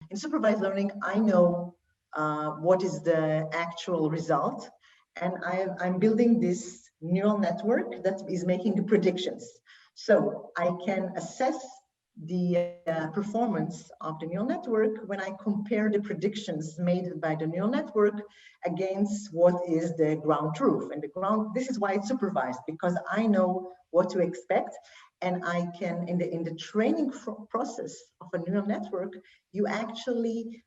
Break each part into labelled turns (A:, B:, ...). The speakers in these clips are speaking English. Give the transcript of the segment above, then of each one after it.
A: in supervised learning, I know what is the actual result, and I'm building this neural network that is making predictions. So I can assess the performance of the neural network when I compare the predictions made by the neural network against what is the ground truth. And the ground, this is why it's supervised, because I know what to expect, and I can, in the training process of a neural network, you actually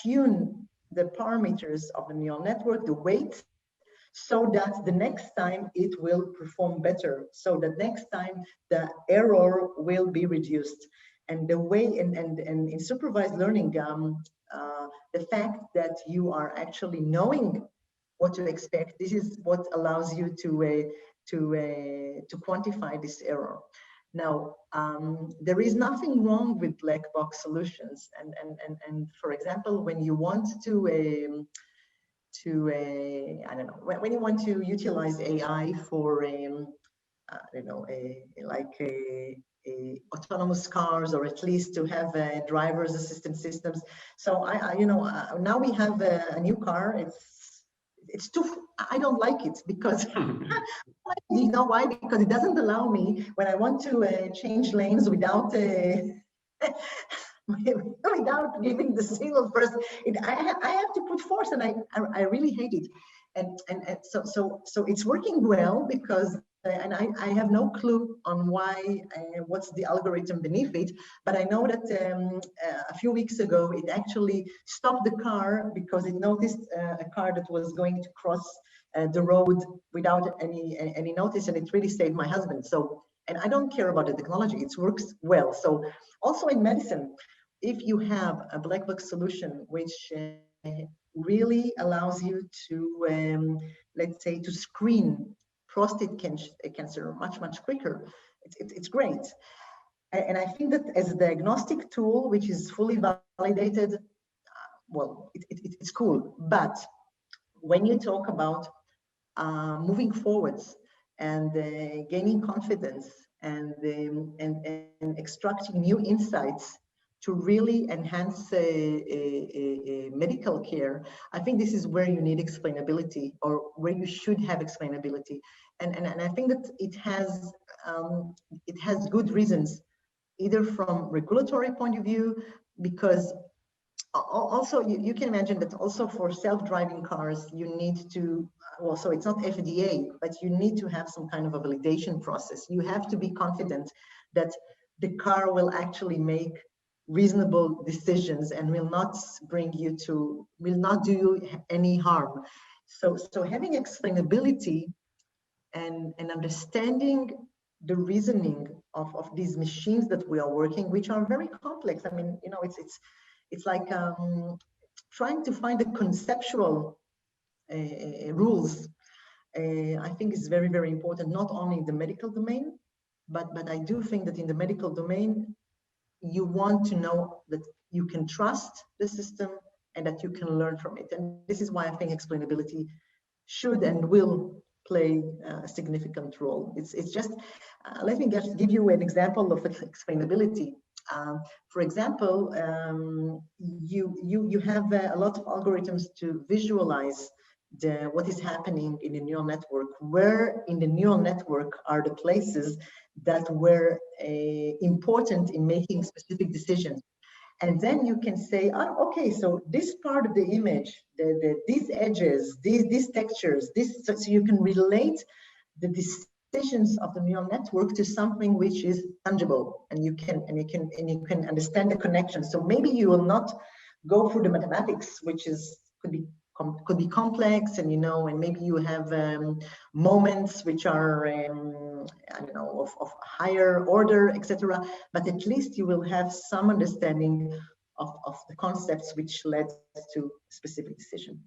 A: tune the parameters of the neural network, the weight, so that the next time it will perform better, so that next time the error will be reduced. And the way, and in supervised learning, the fact that you are actually knowing what to expect, this is what allows you to quantify this error. Now, there is nothing wrong with black box solutions, and for example, when you want to I don't know, when you want to utilize AI for I don't know, like autonomous cars, or at least to have driver's assistance systems. So you know, now we have a new car. It's too, I don't like it, because you know why? Because it doesn't allow me, when I want to change lanes without without giving the signal first, I have to put force, and I really hate it. And so it's working well, because and I have no clue on why, what's the algorithm beneath it, but I know that a few weeks ago it actually stopped the car because it noticed a car that was going to cross the road without any notice, and it really saved my husband. So, and I don't care about the technology, it works well. So also in medicine, if you have a black box solution which really allows you to, let's say, to screen prostate cancer much quicker, it's great. And I think that as a diagnostic tool, which is fully validated, well, it's cool. But when you talk about moving forwards and gaining confidence and extracting new insights to really enhance medical care, I think this is where you need explainability, or where you should have explainability. And I think that it has good reasons, either from regulatory point of view, because also you can imagine that also for self-driving cars, you need to, well, so it's not FDA, but you need to have some kind of a validation process. You have to be confident that the car will actually make reasonable decisions and will not do you any harm. So having explainability and understanding the reasoning of these machines that we are working, which are very complex. I mean, you know, it's like trying to find the conceptual rules. I think is very important, not only in the medical domain, but I do think that in the medical domain, you want to know that you can trust the system and that you can learn from it. And this is why I think explainability should and will play a significant role. It's just, let me just give you an example of explainability. For example, you have a lot of algorithms to visualize what is happening in the neural network. Where in the neural network are the places that were important in making specific decisions? And then you can say, oh, okay, so this part of the image, these edges, these textures, so you can relate the decisions of the neural network to something which is tangible, and you can understand the connection. So maybe you will not go through the mathematics, which could be complex, and and maybe you have moments which are I don't know, of higher order, etc. But at least you will have some understanding of the concepts which led to specific decision.